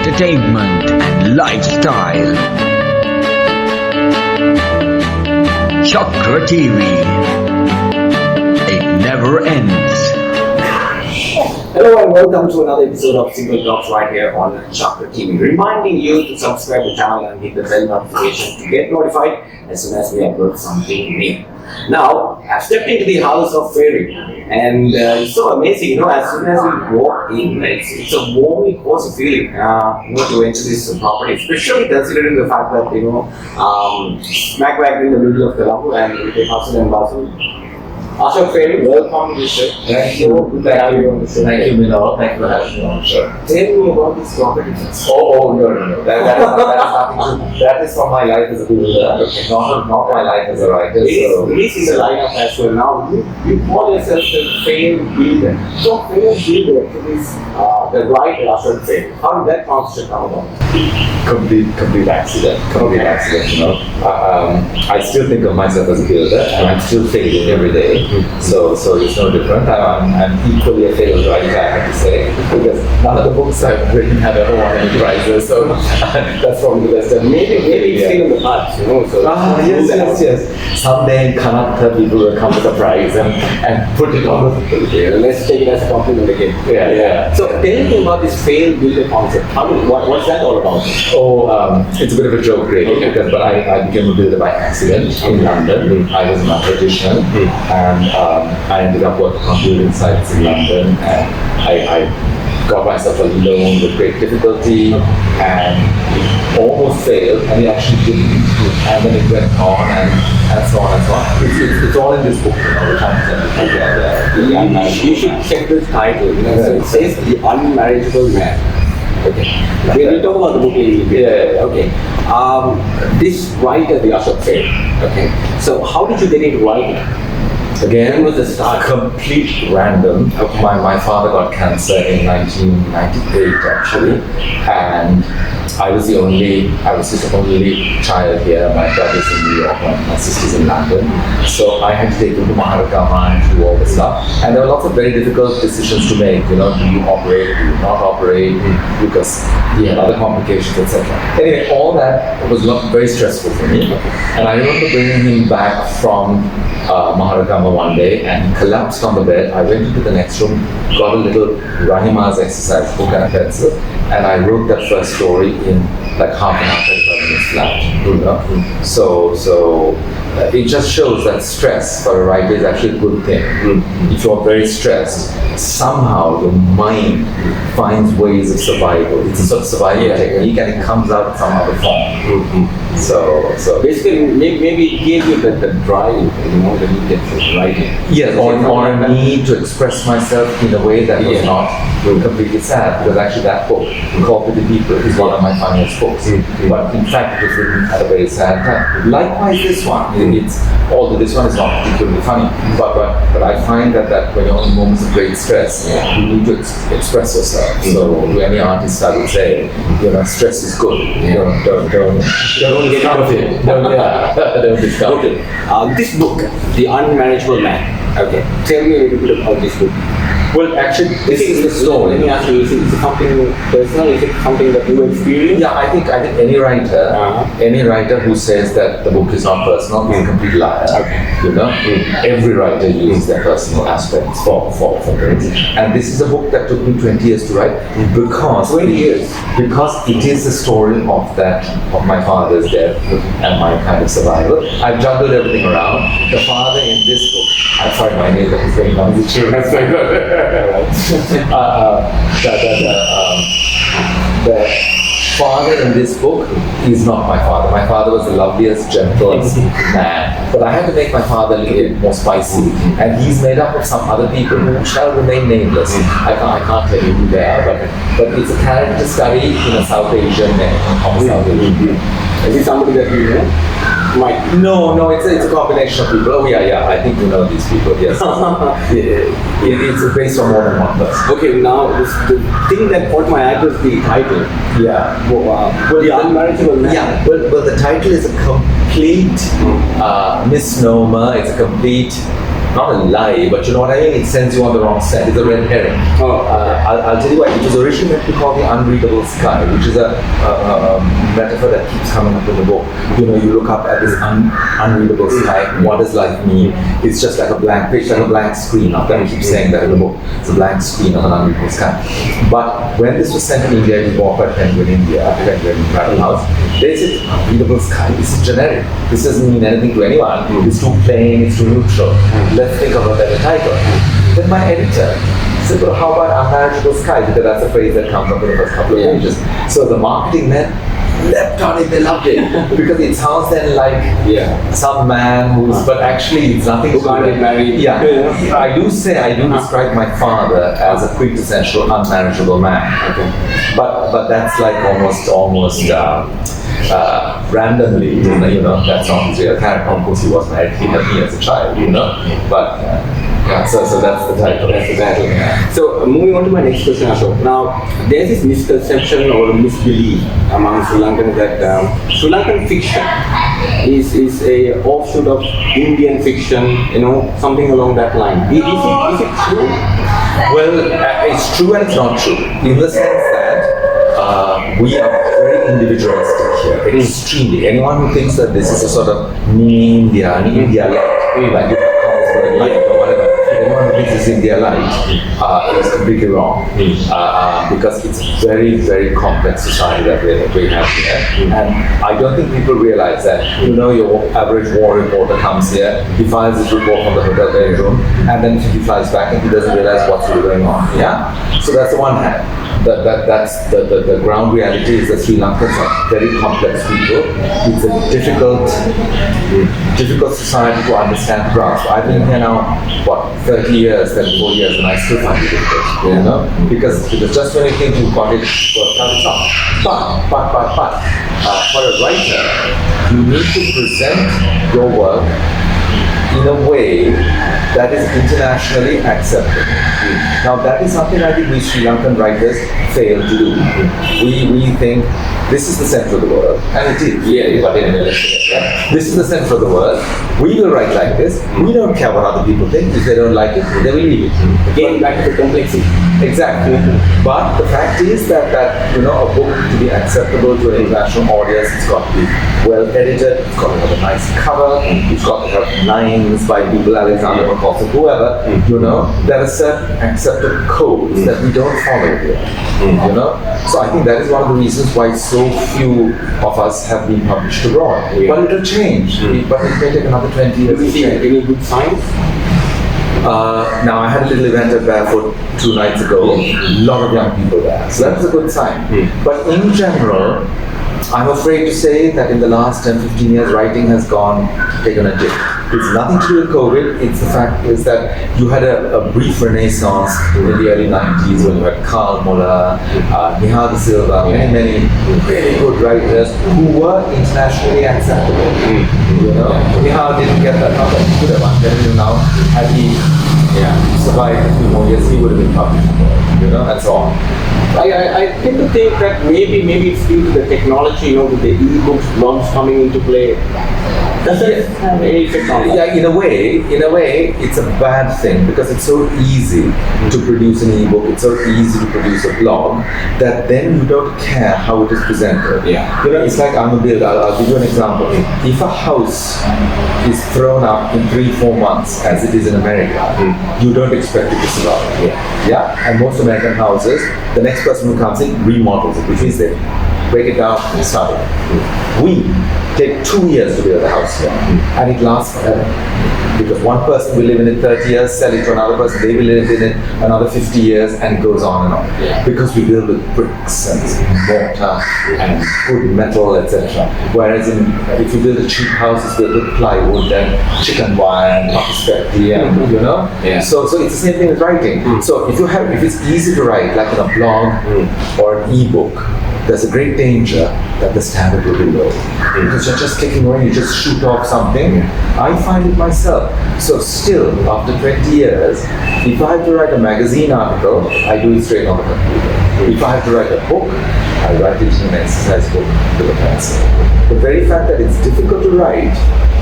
entertainment and lifestyle. ChaKra TV. It never ends. Hello and welcome to another episode of Simple Talks right here on ChaKra TV. Reminding you to subscribe to the channel and hit the bell notification to get notified as soon as we upload something new. Now, I've stepped into the house of Ferrey and it's so amazing, as soon as we walk in, it's a warmly cozy feeling, to enter this property, especially considering the fact that, smack back in the middle of Colombo and with the hustle and bustle. Ashok Ferrey, welcome to the show. Thank you. Good to have you on the show. Thank you, Minol. Thank you for having me on the show. Tell me about this property. No. That is from my life as a builder. Okay. Not my life as a writer. It is in the lineup as well. Now, you call yourself the failed builder. So, failed builder is the writer Ashok Ferrey. How did that concept come about? Complete accident. I still think of myself as a builder, and I'm still failing every day. So it's no different. I'm equally a failed writer, I have to say, because none of the books I've written have ever won any prizes. So that's probably the best. Maybe it's still in the past, So yes. Someday in Kannada, people will come with a prize and put it on. Let's take it as a compliment again. Yeah. So tell me about this failed builder concept. What's that all about? It's a bit of a joke, really, but I became a builder by accident in London. I was an electrician, and I ended up working on building sites in London, and I got myself a loan with great difficulty, and almost failed, and it actually didn't. And then it went on, and so on and so on. It's all in this book, which I'm sending together. You should check this title. So it says The Unmarriageable Man. Okay. We'll talk about the book in a little bit. Yeah. Okay. This writer, the Ashok Ferrey. Okay. So how did you get into writing? Again, when was the start? Complete random. Okay. My father got cancer in 1998, actually, and I was his only child here. My brother's in New York, my sister's in London. So I had to take him to Maharagama and do all the stuff. And there were lots of very difficult decisions to make. Do you operate, do you not operate, because he had other complications, etc. Anyway, all that was very stressful for me. And I remember bringing him back from Maharagama one day, and he collapsed on the bed. I went into the next room, got a little Rahima's exercise book and a pencil, and I wrote that first story in like half an hour, 35 minutes flat. So it just shows that stress for a writer is actually a good thing. If you're very stressed, somehow your mind finds ways of survival. It's a sort of survival technique, and it comes out in some other form. So basically, maybe it gave you the drive, that you get writing. Yes, or a need to express myself in a way that was not completely sad, because actually that book, Call to the People, is one of my funniest books. But in fact, it was written at a very sad time. Likewise, this one. Although this one is not particularly funny, but I find that when you're in moments of great stress, you need to express yourself. So to any artist, I would say, stress is good. Don't get out of it. Don't discount it. This book, The Unmarriageable Man. Okay. Tell me a little bit about this book. Well, actually, this is the story. Let me ask you: is it something personal? Is it something that you experienced? Yeah, I think any writer who says that the book is not personal is a complete liar. Okay. Every writer uses their personal aspects for things. And this is a book that took me 20 years to write because 20 years. Because it is the story of my father's death and my kind of survival. I've juggled everything around. The father in this book, I'm sorry, my neighbor is very noisy children. That's very good. The father in this book is not my father. My father was the loveliest, gentlest man. But I had to make my father a little more spicy. And he's made up of some other people who shall remain nameless. I can't tell you who they are, but it's a character study in a South Asian name. Is he somebody that you know? No, it's a combination of people. Oh yeah, I think you know these people, yes. It's based on more than one person. Okay, now the thing that caught my eye was the title. Yeah. Well, The Unmarriageable Man. Yeah, well, the title is a complete misnomer. It's a complete not a lie, but you know what I mean? It sends you on the wrong scent. It's a red herring. I'll tell you why. It was originally meant to be called the unreadable sky, which is a metaphor that keeps coming up in the book. You know, you look up at this unreadable sky. What does life mean? It's just like a blank page, like a blank screen. I keep saying that in the book. It's a blank screen of an unreadable sky. But when this was sent in India, it was bought by Penguin India, Penguin Brattle House. They said unreadable sky. This is generic. This doesn't mean anything to anyone. It's too plain. It's too neutral. Let's think of a better title. Then my editor said, well, how about unmarriageable sky? Because that's a phrase that comes up in the first couple of pages. So the marketing men leapt on it, they loved it. Because it sounds then like some man who's, but actually it's nothing to do with married. Yeah. I do describe my father as a quintessential unmarriageable man. Okay. But that's like almost randomly, you know, that's not his real character. Of course, he was married, he had me as a child, you know. But so that's the title. That's the title. Yeah. So moving on to my next question, Ashok. Now, there's this misconception or misbelief among Sri Lankans that Sri Lankan fiction is a offshoot of Indian fiction, you know, something along that line. Is it true? Well, it's true and it's not true. In the sense that we are very individualistic here, extremely. Anyone who thinks that this is a sort of mini India, an India light, like you know, Carlsberg light or whatever, anyone who thinks it's India light is completely wrong. Because it's a very, very complex society that we have here. And I don't think people realize that, you know, your average war reporter comes here, he files his report from the hotel bedroom, and then he flies back and he doesn't realize what's really going on. Yeah? So that's the one hand. That's the ground reality is that Sri Lankans are very complex people. It's a difficult society to understand, grasp. I've been here now, 34 years, and I still find it difficult, you know? Because just when you think you've got it worked out, it's not. But, for a writer, you need to present your work in a way that is internationally acceptable. Now that is something I think we Sri Lankan writers fail to do. We think this is the center of the world, and it is. But anyway, this is the center of the world. We will write like this. We don't care what other people think. If they don't like it, they will leave it. Again, back to the complexity. Exactly. But the fact is that you know, a book to be acceptable to an international audience, it's got to be well edited. It's got to have a nice cover. It's got to have lines by people, Alexander McCall, whoever. You know, there are certain accepted codes that we don't follow here. You know, so I think that is one of the reasons why so few of us have been published abroad. But it will change. But it may take another 20 years. Do you see any good signs? Now I had a little event at Barefoot 2 nights ago. A lot of young people there, so that was a good sign. But in general, I'm afraid to say that in the last 10-15 years, writing has taken a dip. It's nothing to do with COVID. It's the fact is that you had a brief renaissance in the early 90s when you had Carl Muller, Nihal de Silva, many very good writers who were internationally acceptable. You know, Nihal didn't get that. Not that he could have won. Now, had he survived a few more years, he would have been published. You know, that's all. I tend to think that maybe it's due to the technology, you know, with the e-books launch coming into play. Does it have any effect on that? Yeah, in a way, it's a bad thing because it's so easy to produce an e-book, it's so easy to produce a blog that then you don't care how it is presented. Yeah. You know, it's like I'm a builder. I'll give you an example. If a house is thrown up in 3-4 months, as it is in America, you don't expect it to survive. Yeah. And most American houses, the next person who comes in remodels it, which means they break it down and start it. We take 2 years to build a house here, and it lasts forever. Because one person will live in it 30 years, sell it to another person, they will live in it another 50 years, and it goes on and on. Because we build with bricks and mortar and good metal, etc. Whereas if you build a cheap house, it's built with plywood and chicken wire and perspective, and you know. So it's the same thing with writing. So if it's easy to write, like in a blog or an e-book, there's a great danger that the standard will be low. Because you're just clicking away, you just shoot off something. I find it myself. So still, after 20 years, if I have to write a magazine article, I do it straight on the computer. If I have to write a book, I write it in an exercise book with a pencil. The very fact that it's difficult to write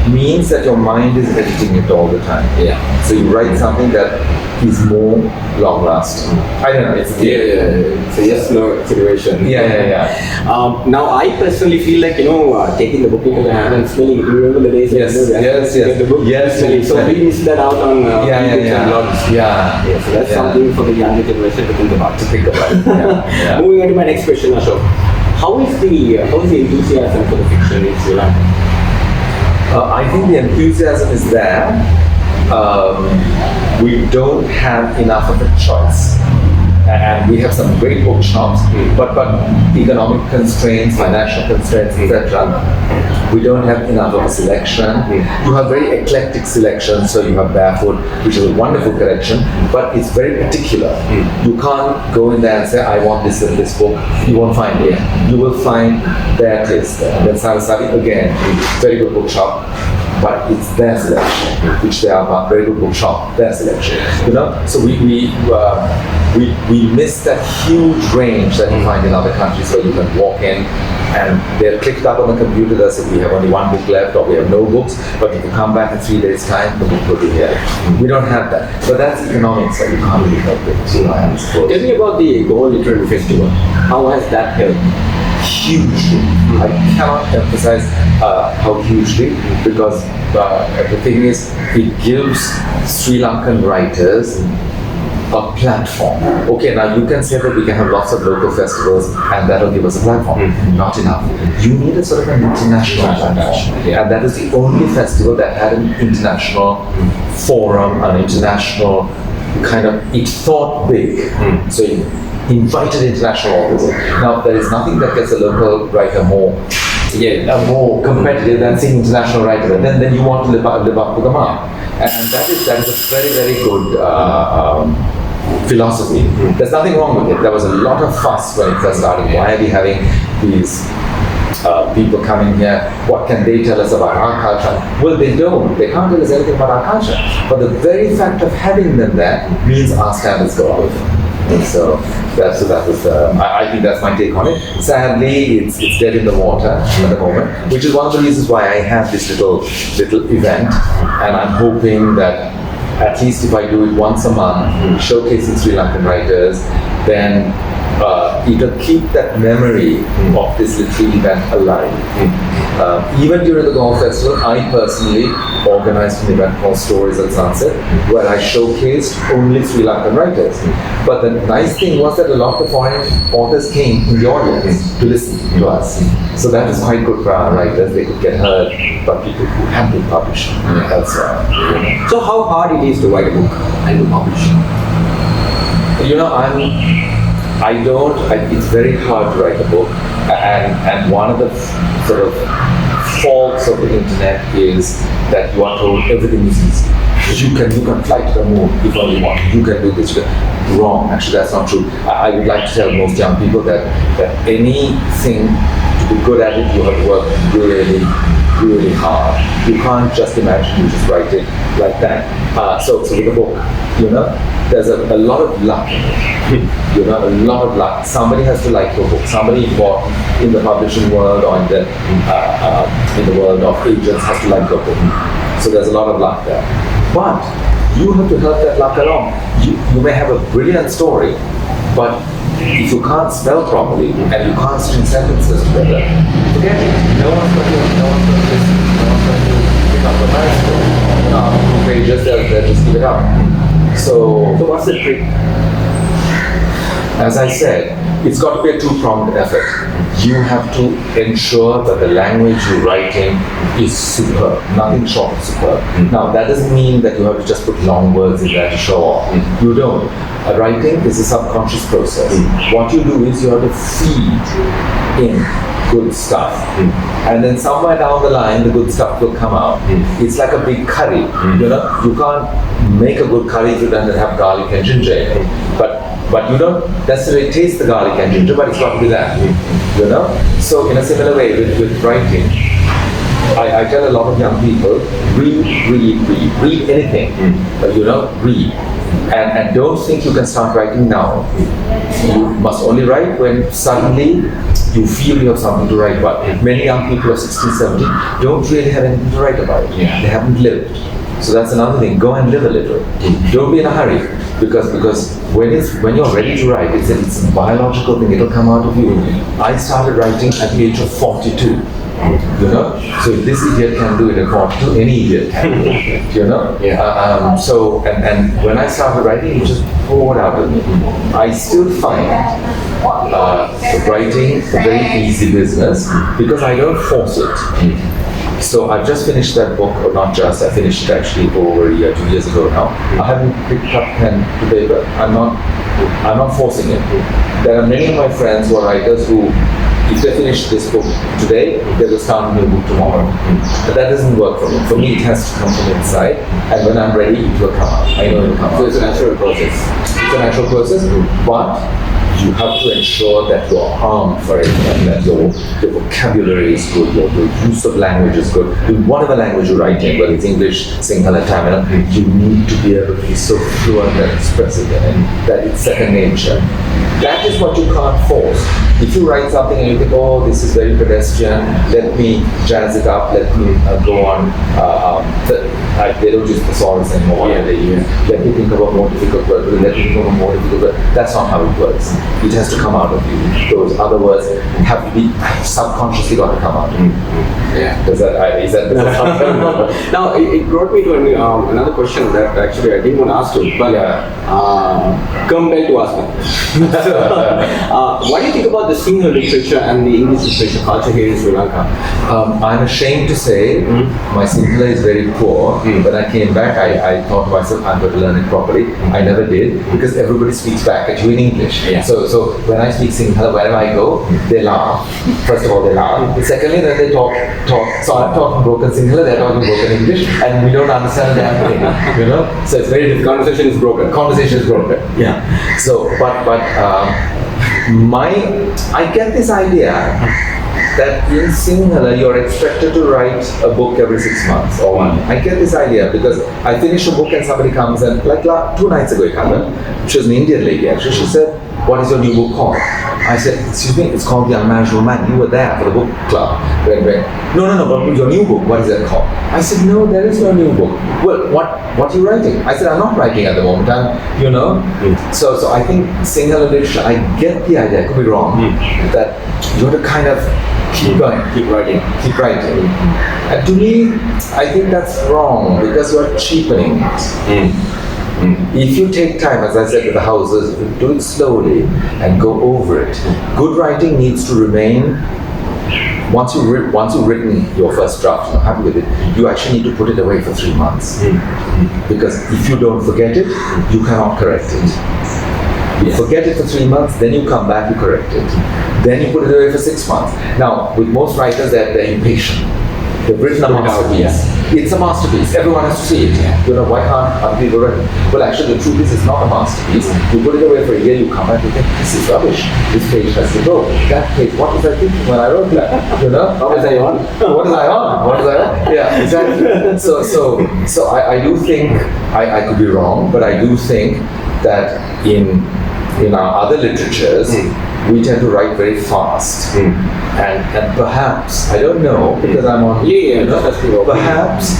means that your mind is editing it all the time. Yeah. So you write something that is more long lasting. I don't know. It's It's a yes no situation. Now I personally feel like taking the book into the hand and smelling it. Remember the days? Yes, yes. The book. Yes, smelling. So we missed that out on Yeah. So that's something for the younger generation to think about. Yeah. Moving on to my next question, Ashok. How is the enthusiasm for the fiction in Sri Lanka? I think the enthusiasm is there. We don't have enough of a choice. And we have some great bookshops, but economic constraints, financial constraints, etc. We don't have enough of a selection. You have very eclectic selection, so you have Barefoot, which is a wonderful collection, but it's very particular. You can't go in there and say, I want this in this book. You won't find it. You will find their taste there. And then Saraswati, again, very good bookshop, but it's their selection, which they are very good bookshop, their selection. So we miss that huge range that you find in other countries where you can walk in and they're clicked up on the computer that says we have only one book left or we have no books, but if you come back in 3 days' time, the book will be here. We don't have that. But that's economics that you can't really help it. Tell me about the Goa Literary Festival. How has that helped? Hugely. I cannot emphasize how hugely, because the thing is, it gives Sri Lankan writers a platform. Okay, now you can say that we can have lots of local festivals and that'll give us a platform. Not enough. You need a sort of an international platform. And that is the only festival that had an international forum, an international kind of, it thought big. So you invited international authors. Now, there is nothing that gets a local writer more competitive than seeing international writers. And then you want to live up to the mark. And that is a very, very good philosophy. There's nothing wrong with it. There was a lot of fuss when it first started. Why are we having these people coming here? What can they tell us about our culture? Well, they don't. They can't tell us anything about our culture. But the very fact of having them there means our standards go up. And so that was I think that's my take on it. Sadly, it's dead in the water at the moment, which is one of the reasons why I have this little event, and I'm hoping that at least if I do it once a month, showcasing Sri Lankan writers, then it'll keep that memory of this literary event alive. Even during the Golf Festival, I personally organized an event called Stories at Sunset, where I showcased only Sri Lankan writers. But the nice thing was that a lot of the foreign authors came in the audience to listen to us. So that is quite good for our writers. They could get heard by people who have been published elsewhere. So how hard it is to write a book and to publish? It's very hard to write a book, and one of the sort of faults of the internet is that you are told everything is easy. You can fly to the moon if only you want. You can do this. Wrong. Actually, that's not true. I would like to tell most young people that anything, to be good at it, you have to work really, really hard. You can't just imagine you just write it like that. So with a book, there's a lot of luck in it. A lot of luck. Somebody has to like your book. Somebody in the publishing world or in the world of agents has to like your book. So there's a lot of luck there. But you have to help that luck along. You may have a brilliant story, but if you can't spell properly and you can't string sentences together, forget it. No one's going to listen. No one's going to pick up the bicycle. 2 pages, they'll just give it up. So what's the trick? As I said, it's got to be a two-pronged effort. You have to ensure that the language you write in is superb, nothing short of superb. Now, that doesn't mean that you have to just put long words in there to show off. You don't. Writing is a subconscious process. What you do is you have to feed in good stuff. And then somewhere down the line, the good stuff will come out. It's like a big curry. You can't make a good curry if you don't have garlic and ginger in it. But you don't necessarily taste the garlic and ginger, but it's got to be there. So in a similar way with writing, I tell a lot of young people, read anything. Read. And don't think you can start writing now. You must only write when suddenly you feel you have something to write about. Many young people of 16, 17 don't really have anything to write about. They haven't lived. So that's another thing. Go and live a little. Don't be in a hurry, because when you're ready to write, it's a biological thing. It'll come out of you. I started writing at the age of 42. You know, so if this idiot can do it at 42, any idiot can do it. You know, so and when I started writing, it just poured out of me. I still find writing a very easy business because I don't force it. So I've just finished that book, or not just, I finished it actually over a year, 2 years ago now. I haven't picked up pen to paper. I'm not forcing it. There are many of my friends who are writers who, if they finish this book today, they will start a new book tomorrow. But that doesn't work for me. For me, it has to come from inside, and when I'm ready, it will come out. I know it will come out. So it's a natural process. It's a natural process, but you have to ensure that you're armed for it, and that your vocabulary is good, your use of language is good. In whatever language you're writing, whether it's English, Sinhala, Tamil, you need to be able to be so fluent and expressive in it that it's second nature. That is what you can't force. If you write something and you think, oh, this is very pedestrian, let me jazz it up, let me go on. They don't use thesaurus anymore. They use, let me think of a more difficult word, let me think of a more difficult word. That's not how it works. It has to come out of you. Those other words have to be subconsciously got to come out. Is that Now, it brought me to another question that actually I didn't want to ask you, but compelled to ask me. What do you think about the Sinhala literature and the English literature culture here in Sri Lanka? I'm ashamed to say my Sinhala is very poor. When I came back, I thought to myself, I'm going to learn it properly. I never did, because everybody speaks back at you in English. So when I speak Sinhala, wherever I go, they laugh. First of all, they laugh. Secondly, then they talk. So I'm talking broken Sinhala, they're talking broken English, and we don't understand a damn thing. You know? So it's very difficult. Conversation is broken. So, I get this idea that in Sinhala you're expected to write a book every 6 months or one. I get this idea because I finish a book and somebody comes and, like 2 nights ago it happened, she was an Indian lady actually, she said, what is your new book called? I said, excuse me, it's called The Unmarriageable Man. You were there for the book club. No, but your new book, what is that called? I said, no, there is no new book. Well, what are you writing? I said, I'm not writing at the moment. So I think Sinhala literature, I get the idea, I could be wrong, that you have to kind of keep going, keep writing. And to me, I think that's wrong because you are cheapening it. If you take time, as I said with the houses, do it slowly and go over it. Good writing needs to remain. Once you've written your first draft, you're happy with it, you actually need to put it away for 3 months. Because if you don't forget it, you cannot correct it. You forget it for 3 months, then you come back, you correct it. Then you put it away for 6 months. Now, with most writers, they're impatient. They've written a masterpiece. It's a masterpiece. Everyone has to see it. You know, why can't other people write it? Well, actually, the truth is, it's not a masterpiece. You put it away for a year, you come back, you think, this is rubbish. This page has to go. That page, what was I thinking when I wrote that? You know? What was I on? What was I on? Yeah, exactly. So I do think, I could be wrong, but I do think that in our other literatures, we tend to write very fast. And perhaps, I don't know, because I'm on, perhaps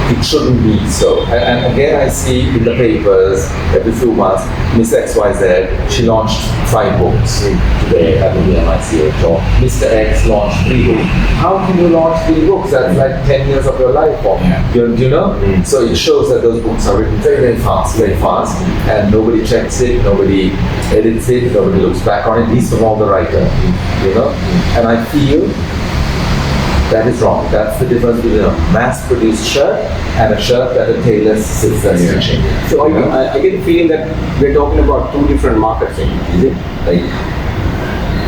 it shouldn't be so. And again, I see in the papers every few months, Miss XYZ, she launched 5 books today at the BMICH, or Mr. X launched 3 books. How can you launch 3 books? That's like 10 years of your life. You know? So it shows that those books are written very, very fast, and nobody checks it, nobody edits it, nobody looks back on it, least of all the writer. You know? And I feel that is wrong. That's the difference between a mass-produced shirt and a shirt that a tailor sits there stitching. So I get the feeling that we're talking about 2 different markets, is it?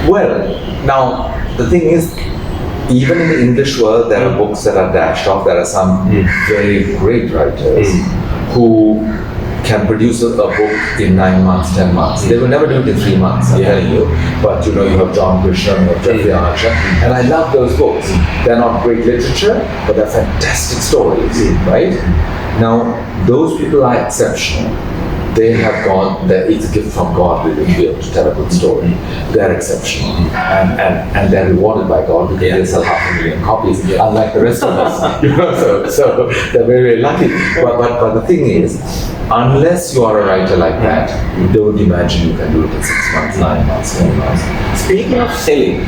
Well, now the thing is, even in the English world, there are books that are dashed off. There are some very great writers who can produce a book in 9 months, 10 months. They will never do it in 3 months, I'm telling you. But you have John Grisham, you have Gratiaen, and I love those books. They're not great literature, but they're fantastic stories, right? Now, those people are exceptional. They have gone, it's a gift from God really to be able to tell a good story. They're exceptional. And they're rewarded by God because they sell 500,000 copies, unlike the rest of us. So they're very, very lucky. But the thing is, unless you are a writer like that, don't imagine you can do it in 6 months, 9 months, 4 months. Speaking of selling,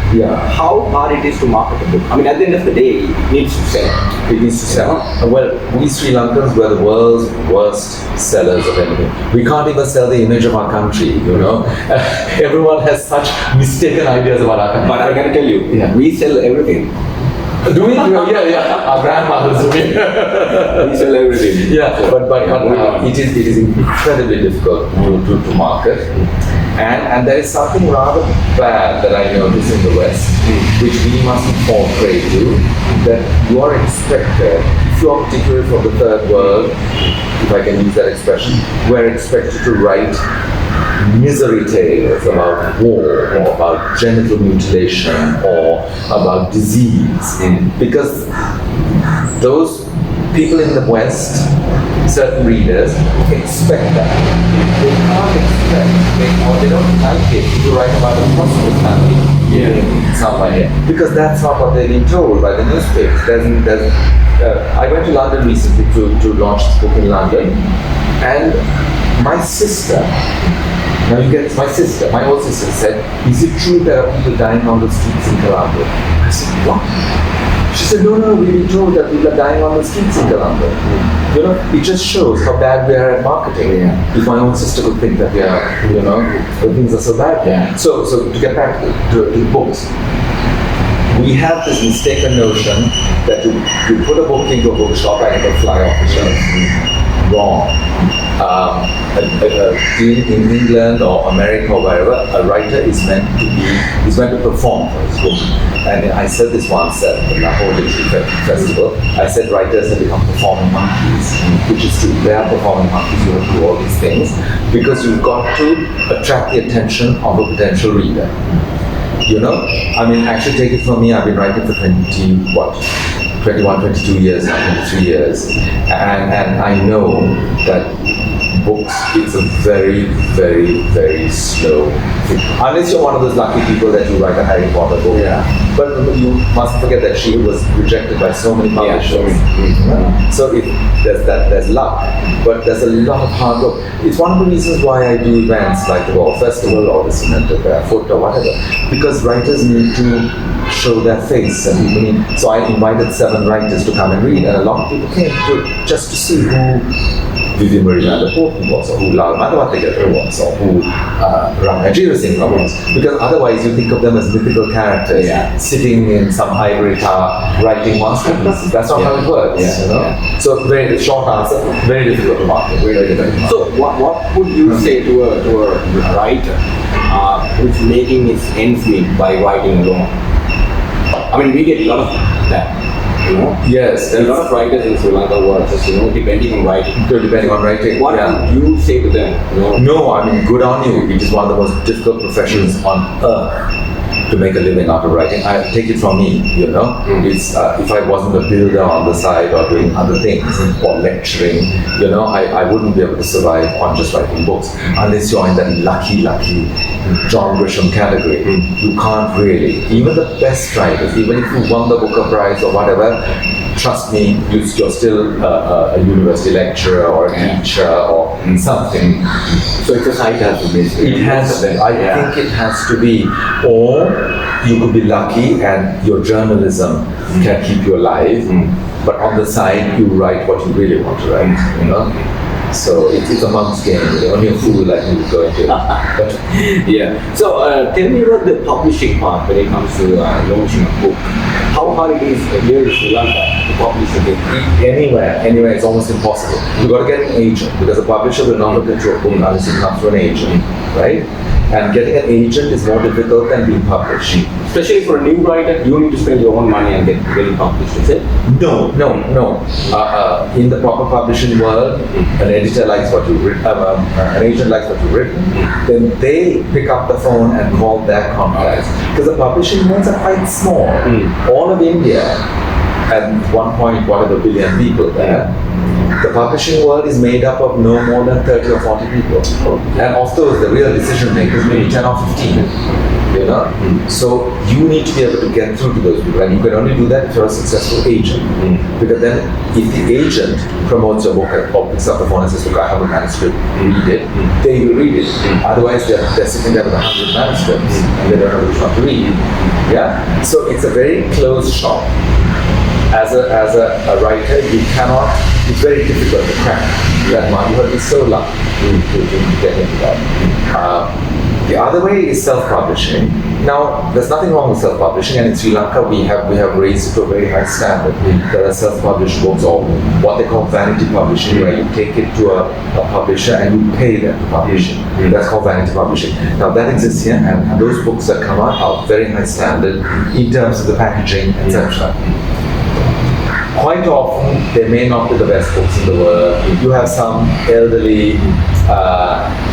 how hard it is to market a book? I mean, at the end of the day, it needs to sell. It needs to sell. Well, we Sri Lankans were the world's worst sellers of anything. We can't even sell the image of our country, Everyone has such mistaken ideas about our country. But I can tell you, we sell everything. Do we? Yeah. Our grandmothers do. We sell everything. But it is incredibly difficult to market. And there is something rather bad that I notice in the West, which we mustn't fall prey to, that you are expected, if you are particularly from the third world, if I can use that expression, we're expected to write misery tales about war or about genital mutilation or about disease, because those people in the West, certain readers, expect that. They can't expect, or they don't like it to write about a prosperous family somewhere, because that's not what they've been told by the newspapers. I went to London recently to launch this book in London, and my sister, my old sister said, "Is it true there are people dying on the streets in Colombo?" I said, "What?" She said, no, we've been told that people are dying on the streets in Colombo. It just shows how bad we are at marketing. If my own sister would think that things are so bad. So to get back to books, we have this mistaken notion that you put a book into a bookshop and it will fly off the shelf. Wrong. In England or America or wherever, a writer is meant to perform for his book. And I said this once at the Lahore Literary Festival. I said writers have become performing monkeys, which is true. They are performing monkeys. You have to do all these things because you've got to attract the attention of a potential reader. Actually take it from me, I've been writing for 21, 22 years, 23 years, and I know that books, it's a very, very, very slow thing. Unless you're one of those lucky people that you write a Harry Potter book. But you mustn't forget that she was rejected by so many publishers. So if there's luck, but there's a lot of hard work. It's one of the reasons why I do events like the World Festival or the Cement Foot or whatever, because writers need to show their face, and so I invited 7 writers to come and read, and a lot of people came just to see who Vivian Marie Porton was, or who Lal Madhavathigara was, or who Ramajira Singh was, because otherwise you think of them as mythical characters sitting in some ivory tower writing masterpieces. That's not how it works, So very short answer, very difficult to market. So what would you say to a writer who's making his ends meet by writing alone? I mean, we get a lot of that. Yes, there are a lot of writers in Sri Lanka who are just, depending on writing. What would you say to them? No, good on you. It is one of the most difficult professions on earth to make a living out of writing. I take it from me, It's if I wasn't a builder on the side or doing other things or lecturing, I wouldn't be able to survive on just writing books unless you're in that lucky John Grisham category. You can't really. Even the best writers, even if you won the Booker Prize or whatever, trust me, you're still a university lecturer or a teacher or something. So it's a side hustle basically. It has to be. I think it has to be. Or you could be lucky and your journalism can keep you alive, but on the side you write what you really want to write, So it's a monk's game. Only a fool like me would go into it. So tell me about the publishing part when it comes to launching a book. How hard it is here in Sri Lanka to publish a book? Anywhere, it's almost impossible. You've got to get an agent, because a publisher will not look into a book unless it comes through an agent, right? And getting an agent is more difficult than being published. Especially for a new writer, you need to spend your own money and get really published, is it? No. In the proper publishing world, an editor likes what you've written, an agent likes what you've written, then they pick up the phone and call their contacts. Because the publishing worlds are quite small. All of India, at one point, whatever billion people there, The publishing world is made up of no more than 30 or 40 people. And of those, the real decision makers, maybe 10 or 15. You know? So you need to be able to get through to those people, and you can only do that if you're a successful agent. Because then, if the agent promotes your book or picks up the phone and says, "Look, I have a manuscript, read it," they will read it. Otherwise, they're sitting there with 100 manuscripts and they don't know which one to read. Yeah? So it's a very closed shop. As a writer, you cannot, it's very difficult to crack that one. You have to be so lucky to get into that. The other way is self-publishing. Now, there's nothing wrong with self-publishing, and in Sri Lanka we have raised it to a very high standard. There are self-published books, or what they call vanity publishing, where you take it to a publisher and you pay them to publish it. That's called vanity publishing. Now that exists here, and those books that come out are very high standard in terms of the packaging, etc. Quite often, they may not be the best books in the world. You have some elderly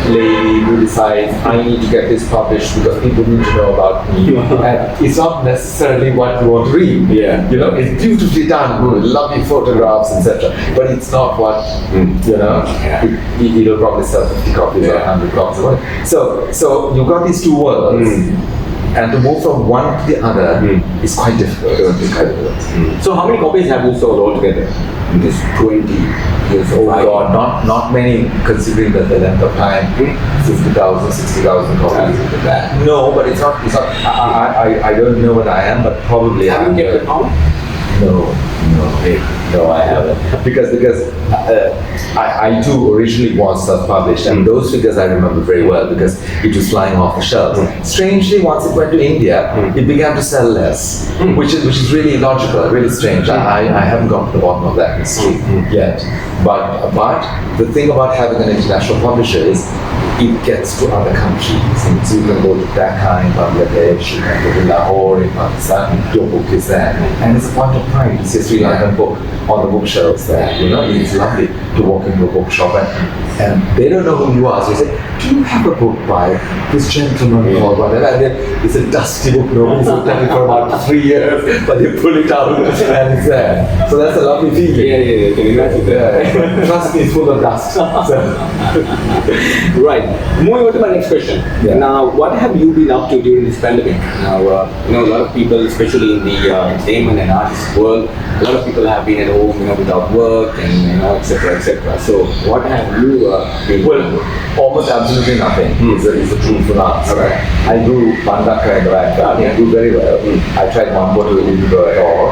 lady who decides, I need to get this published because people need to know about me. And it's not necessarily what you want to read. You know, it's beautifully done, good, lovely photographs, etc. But it's not what, you know, it'll probably sell 50 copies or 100 copies. So you've got these two worlds. And to move from one to the other is quite difficult. So how many copies have you sold altogether in this 20 years? Oh God, not many, considering that the length of time, 50,000, 60,000 copies. No, but it's not. I don't know what I am, but probably I haven't kept the count? No, I haven't. Because I too originally was self-published, and those figures I remember very well because it was flying off the shelves. Strangely, once it went to India, it began to sell less, which is really illogical, really strange. I haven't got to the bottom of that mystery yet. But the thing about having an international publisher is it gets to other countries. So you can go to Dhaka in Bangladesh, you can go to Lahore in Pakistan, your book is there. And it's a point of pride to see a Sri Lankan book on the bookshelves there. You know, it's lovely to walk into a bookshop and they don't know who you are. So you say, do you have a book by this gentleman called whatever? And then it's a dusty book, nobody's looked at it for about 3 years, but they pull it out and it's there. So that's a lovely feeling. Yeah, can you imagine that? Trust me, it's full of dust. Right. Moving on to my next question. Now, what have you been up to during this pandemic? Now, you know, a lot of people, especially in the entertainment and artist world, a lot of people have been at home, you know, without work and, you know, etc., etc. So, what have you been doing? Almost absolutely nothing is the truthful answer. Right. I grew bandaka in the backyard. I grew very well. I tried mambo to didn't go at all.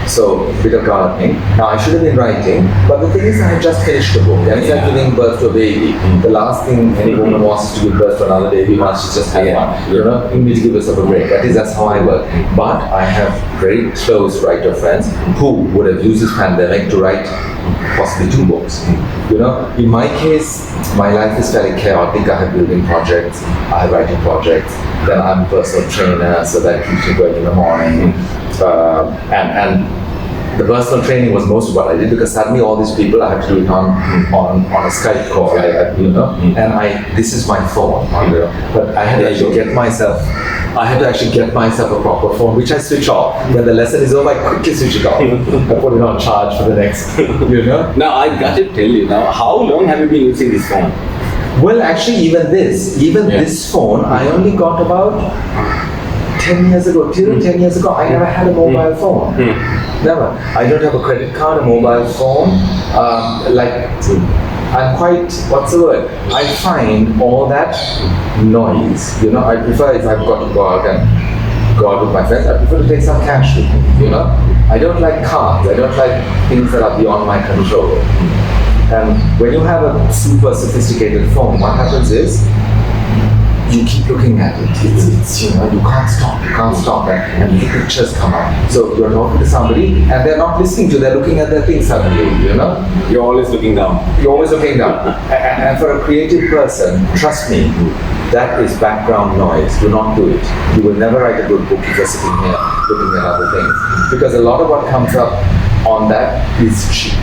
So, a bit of gardening. Now, I should have been writing, but the thing is, I had just finished the book. And it's like giving birth to a baby. The last thing any woman wants is to give birth to another baby once she's just had one. You know, you need to give yourself a break. At least that's how I work. But I have very close writer friends who would have used this pandemic to write possibly 2 books. You know, in my case, my life is fairly chaotic. I have building projects, I have writing projects, then I'm a personal trainer, so that keeps me going in the morning. And the personal training was most of what I did because suddenly all these people I had to do it on a Skype call, you know, and this is my phone, you know, but I had to actually get myself a proper phone, which I switch off. When the lesson is over, I quickly switch it off. I put it on charge for the next, you know. Now, I got to tell you now, how long have you been using this phone? Well, actually, even this phone, I only got about 10 years ago. Till 10 years ago, I never had a mobile phone. Never. I don't have a credit card, a mobile phone. I'm quite, what's the word? I find all that noise, you know, I prefer if I've got to go out with my friends, I prefer to take some cash with me, you know. I don't like cards, I don't like things that are beyond my control. And when you have a super sophisticated phone, what happens is, you keep looking at it. It's you know, you can't stop, and the pictures come up. So you're talking to somebody, and they're not listening to you, they're looking at their thing suddenly, you know? You're always looking down. You're always looking down. And for a creative person, trust me, that is background noise. Do not do it. You will never write a good book if you're sitting here looking at other things. Because a lot of what comes up on that is cheap.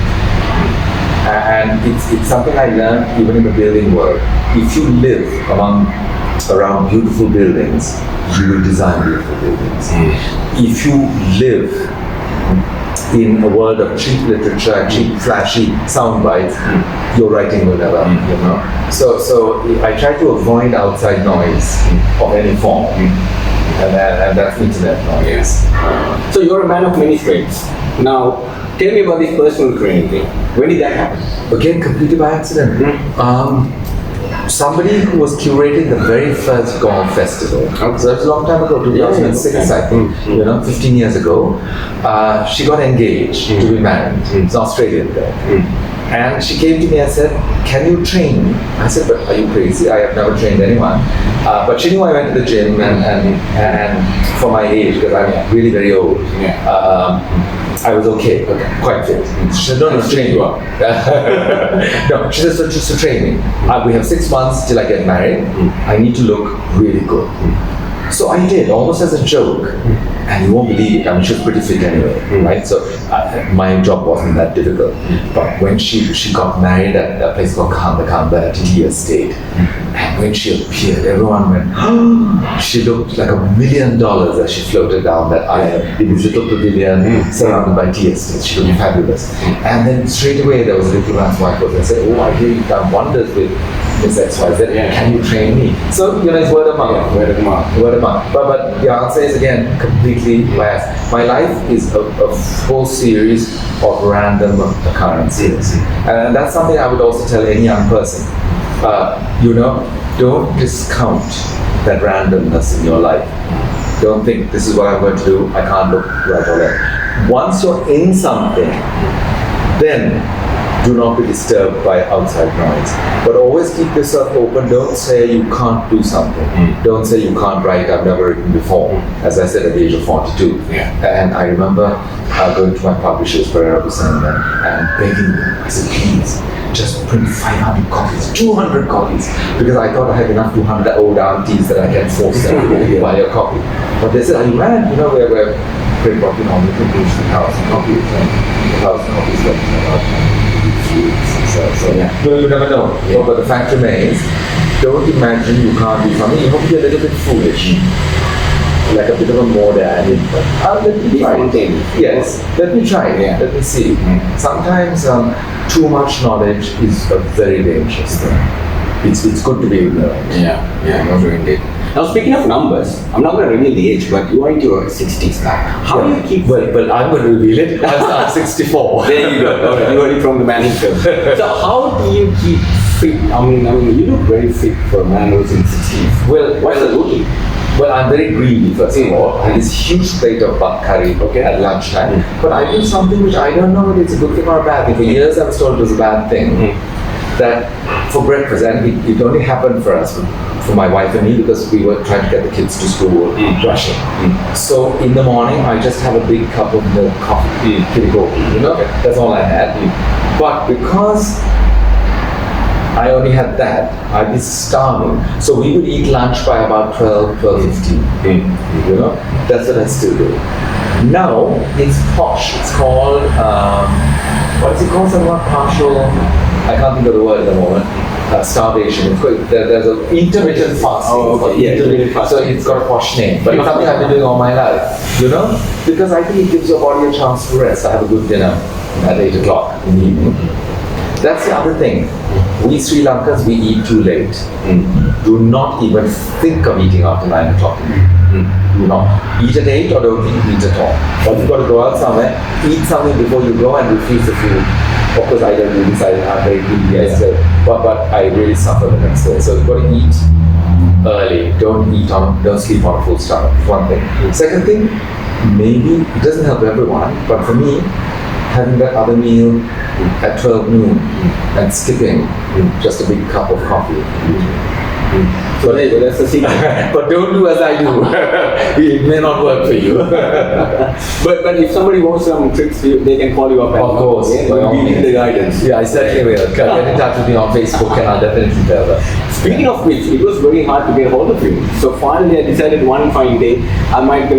And it's something I learned even in the building world. If you live around beautiful buildings, you will design beautiful buildings. If you live in a world of cheap literature, cheap, flashy sound bites, your writing will never, you know. So I try to avoid outside noise of any form, and that's internet noise. So you're a man of many trades. Now, tell me about this personal training thing. When did that happen? Again, completely by accident. Somebody who was curating the very first golf festival, so that was a long time ago, 2006, I think, 15 years ago, she got engaged to be married. It's an Australian girl. And she came to me and said, "Can you train me?" I said, "But are you crazy? I have never trained anyone." But she knew I went to the gym and for my age, because I'm really very old, I was okay, quite fit. She said, "No, train you up." No, she said, "So just to train me. We have 6 months till I get married. I need to look really good." So I did, almost as a joke. And you won't believe it, I mean, she was pretty fit anyway, right? So my job wasn't that difficult. But when she got married at a place called the Tea Estate, and when she appeared, everyone went, "Oh!" She looked like $1 million as she floated down that aisle in this little pavilion surrounded by tea estates. She looked fabulous. And then straight away there was a diplomat's wife who said, "Oh, I hear you've done wonders with Miss XYZ, can you train me?" So, it's word of mouth. Word of mouth. But the answer is, again, completely biased. My life is a whole series of random occurrences. And that's something I would also tell any young person. Don't discount that randomness in your life. Don't think, this is what I'm going to do, I can't look right or left. Once you're in something, then do not be disturbed by outside noise. But always keep yourself open. Don't say you can't do something. Don't say you can't write, I've never written before. As I said, at the age of 42. And I remember going to my publishers, Ferrey and begging them. I said, "Please, just print 500 copies, 200 copies." Because I thought I had enough 200 old aunties that I can force them to buy a copy. But they said, "Are you mad? We're print copy normally produce 1,000 copies, and 1,000 copies went in about 2 weeks." So you never know. But the fact remains, don't imagine you can't do something. You have to be a little bit foolish. Like a bit of a modern. Let me try it. Yes, let me try it. Let me see. Sometimes too much knowledge is a very dangerous thing. It's good to be ignorant. Indeed. Now, speaking of numbers, I'm not going to reveal the age, but you are into your 60s now. How do you keep... Well, I'm going to reveal it. I'm 64. There you go. All right. You heard it from the man himself. So how do you keep fit? I mean, you look very fit for a man who's in 60s. Well, what's the routine? Well, I'm very greedy, first of all. I had this huge plate of bhat curry at lunchtime. But I do something which I don't know whether it's a good thing or a bad thing. For years I was told it was a bad thing. That for breakfast, and it only happened for us, for my wife and me, because we were trying to get the kids to school, rushing. So in the morning, I just have a big cup of milk coffee, that's all I had. But because I only had that, I'd be starving. So we would eat lunch by about 12:15. That's what I still do. Now, it's posh. It's called, what is it called? Someone partial, I can't think of the word at the moment. Starvation. There's an intermittent fasting. Intermittent fasting. So it's got a posh name. But it's something I've been doing all my life. Because I think it gives your body a chance to rest. I have a good dinner at 8 o'clock in the evening. That's the other thing. We Sri Lankans, we eat too late. Do not even think of eating after 9 o'clock. Do not. Eat at 8 or don't eat at all. But you've got to go out somewhere, eat something before you go and refuse the food. Of course, I don't do this, I'm very greedy, but I really suffer the next day. So you've got to eat early. Don't sleep on a full stomach. One thing. Second thing, maybe it doesn't help everyone, but for me, having that other meal at 12 noon and skipping just a big cup of coffee. So that's the secret. But don't do as I do. It may not work for you. but if somebody wants some tricks, they can call you up. Of course. We'll give you the guidance. Yeah, I certainly will. Get in touch with me on Facebook and I'll definitely tell them. Speaking of which, it was very hard to get hold of you. So finally I decided one fine day, I might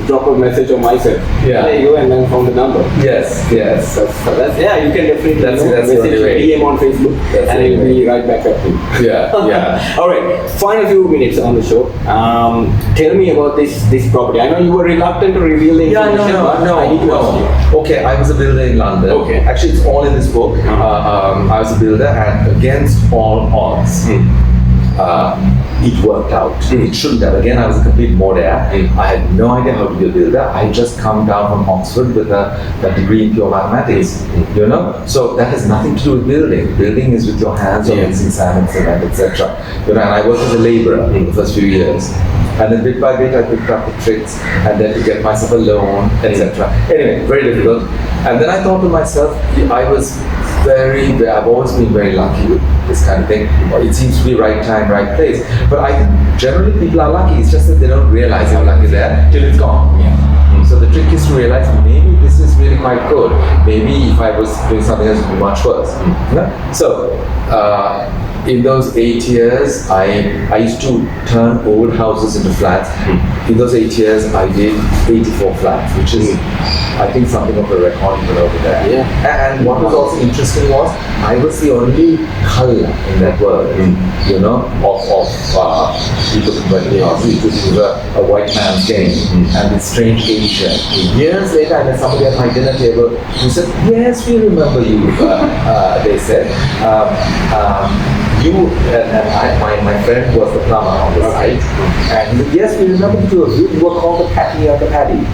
drop a message on myself. There you go, and then found the number. Yes. That's you can definitely that's message the only way. DM on Facebook and it'll be right back up to you. Yeah. All right. Alright, final few minutes on the show. Tell me about this property. I know you were reluctant to reveal the information, but I need to ask you. Okay, I was a builder in London. Okay. Actually, it's all in this book. I was a builder, and against all odds, it worked out. It shouldn't have. Again, I was a complete modern. I had no idea how to be a builder. I had just come down from Oxford with a degree in pure mathematics. You know, so that has nothing to do with building. Building is with your hands, or mixing sand and cement, etc. You know, and I worked as a labourer in the first few years. And then bit by bit I picked up the tricks, and then to get myself a loan, etc. Anyway, very difficult. And then I thought to myself, I've always been very lucky with this kind of thing. It seems to be right time, right place. But I think generally people are lucky. It's just that they don't realize how lucky they are till it's gone. So the trick is to realize maybe this is really quite good. Maybe if I was doing something else, it would be much worse. So in those 8 years, I used to turn old houses into flats. In those 8 years, I did 84 flats, which is, I think, something of a record even over there. And what was also interesting was, I was the only colour in that world, you know, of people converting houses. It was a white man's game, and this strange Asian. Years later, I met somebody at my dinner table who said, "Yes, we remember you," they said. My friend was the plumber on the site, and he said, "Yes, we remember the two of you. You were called the Patty or the Paddy."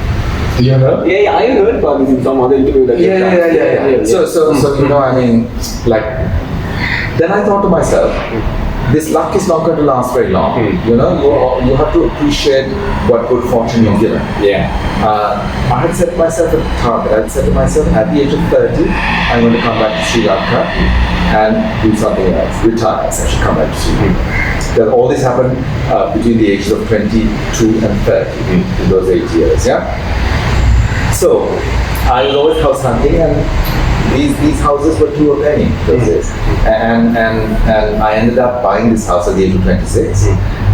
You know? Yeah, I heard about this in some other interview that Yeah. So you know, I mean, like, then I thought to myself, this luck is not going to last very long. You know, you have to appreciate what good fortune you're given. I had set myself a target. I had said to myself, at the age of 30, I'm going to come back to Sri Lanka and do something else, retire, essentially come back to Sri Lanka. Then all this happened between the ages of 22 and 30 in those 8 years. So I was always house hunting, and these houses were 2 a penny those days. And I ended up buying this house at the age of 26.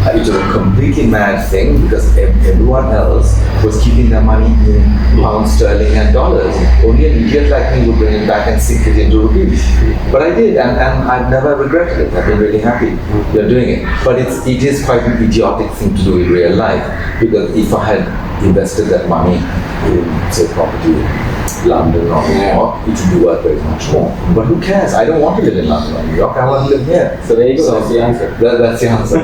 It was a completely mad thing because everyone else was keeping their money in pounds sterling and dollars. Only an idiot like me would bring it back and sink it into rupees. But I did, and I've never regretted it. I've been really happy doing it. But it is quite an idiotic thing to do in real life, because if I had invested that money in, say, property, London or New York, it would be worth very much more. But who cares? I don't want to live in London or New York. I want to live here. So there you go. That's the answer. That's the answer.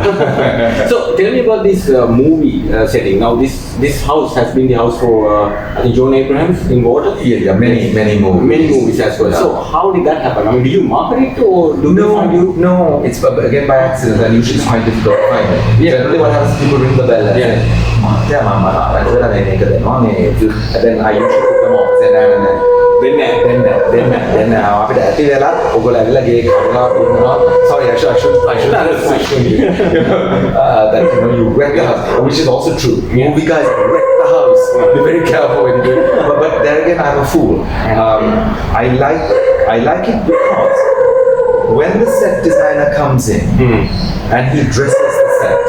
So tell me about this movie setting. Now this house has been the house for I think John Abrahams in Water. Yeah, many movies. Many movies as well. So how did that happen? I mean, do you market it or do they find you? No, it's again by accident, and usually it's quite difficult to find it. Generally, what happens is people ring the bell and say, and then I usually put them off and say, then after that, sorry, I should that you wreck the house, which is also true. Movie guys wreck the house. Be very careful when you do it. But there again, I'm a fool. I like it because when the set designer comes in and he dresses the set,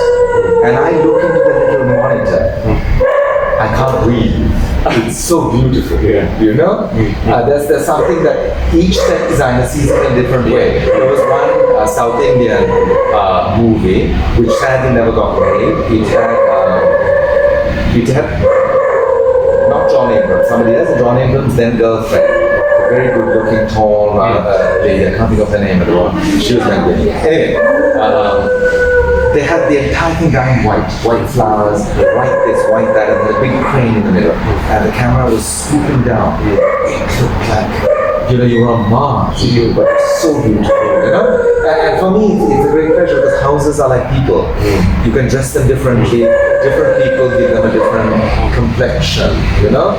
and I look into the little monitor, I can't breathe. It's so beautiful, you know? There's something that each set designer sees it in a different way. There was one South Indian movie which sadly never got made. It had not John Abrams, somebody else, John Abrams' then girlfriend. A very good looking, tall lady. I can't think of her name at all. She was very good. Anyway, they had the entire thing done in white flowers, white this, white that, and a big crane in the middle. And the camera was swooping down. It looked like, you were on Mars, but so beautiful, you know? And for me, it's a great pleasure because houses are like people. You can dress them differently. Different people give them a different complexion, you know?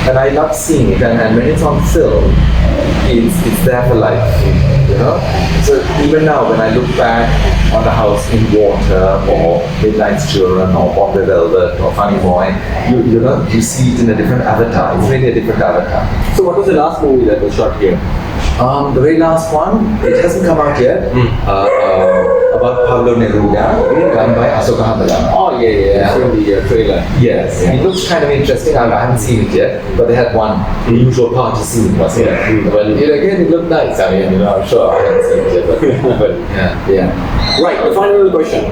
And I love seeing it. And when it's on film, it's there for life, you know? So even now, when I look back on the house in Water or Midnight's Children or Bob the Velvet or Funny Boy, you see it in a different avatar. It's really a different avatar. So what was the last movie that was shot here? The very last one, it hasn't come out yet, about Pablo Neruda, done by Oh yeah. I've seen the trailer. Yes, it looks kind of interesting. I haven't seen it yet, but they had one usual party scene, was it? Well, again, it looked nice. I mean, I'm sure I haven't seen it yet, but Yeah. Right. The final question.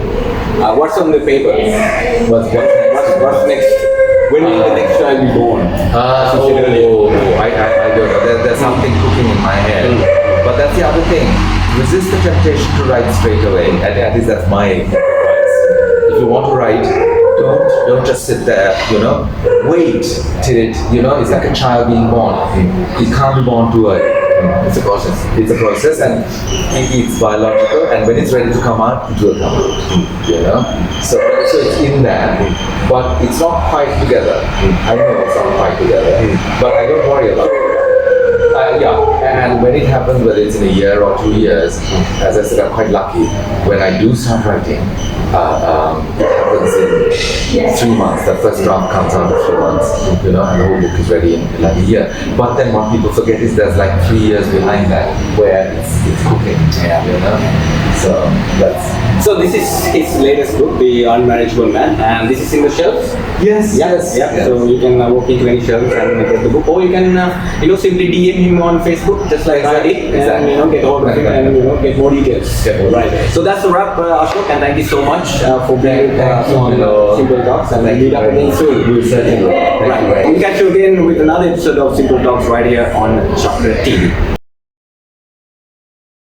What's on the papers? What's What's next? When will the next child be born? I don't know. There's something cooking in my head. But that's the other thing. Resist the temptation to write straight away. At least that's my advice. If you want to write, don't just sit there, wait till it, it's like a child being born. It can't be born too early. It's a process. It's a process, and it's biological, and when it's ready to come out, it will come out. So it's in there, but it's not quite together. I know it's not quite together, but I don't worry about it. And when it happens, whether it's in a year or 2 years, as I said, I'm quite lucky. When I do start writing, it happens in 3 months. The first draft comes out in 3 months, and the whole book is ready in like a year. But then what people forget is there's like 3 years behind that where it's cooking. So this is his latest book, The Unmarriageable Man, and this is in the shelves. Yes. So you can walk into any shelves and get the book, or you can simply DM him on Facebook, just like I did, and get hold of him and get more details. Right. So that's the wrap, Ashok, and thank you so much for being with us on Simple Talks, and we'll meet up again soon. We'll certainly. Right. We'll catch you again with another episode of Simple Talks right here on ChaKra TV.